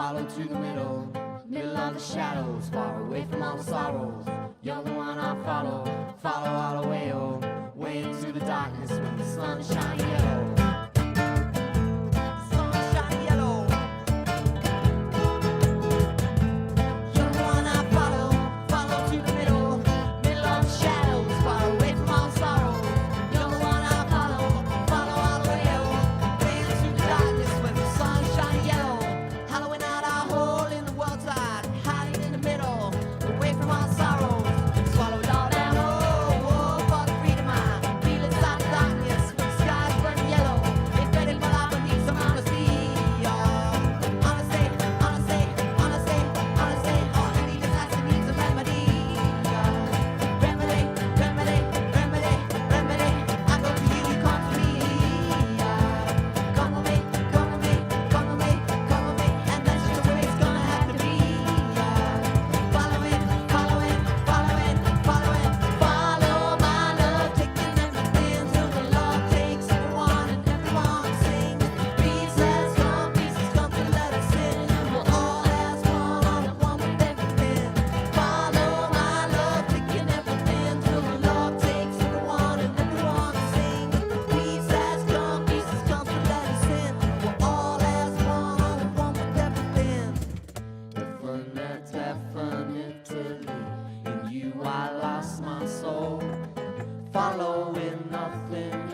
follow to the middle of the shadows, far away from all the sorrows. You're the one I follow all the way, oh, way into the darkness when the sun is shining yellow. Definitely, in you I lost my soul, following nothing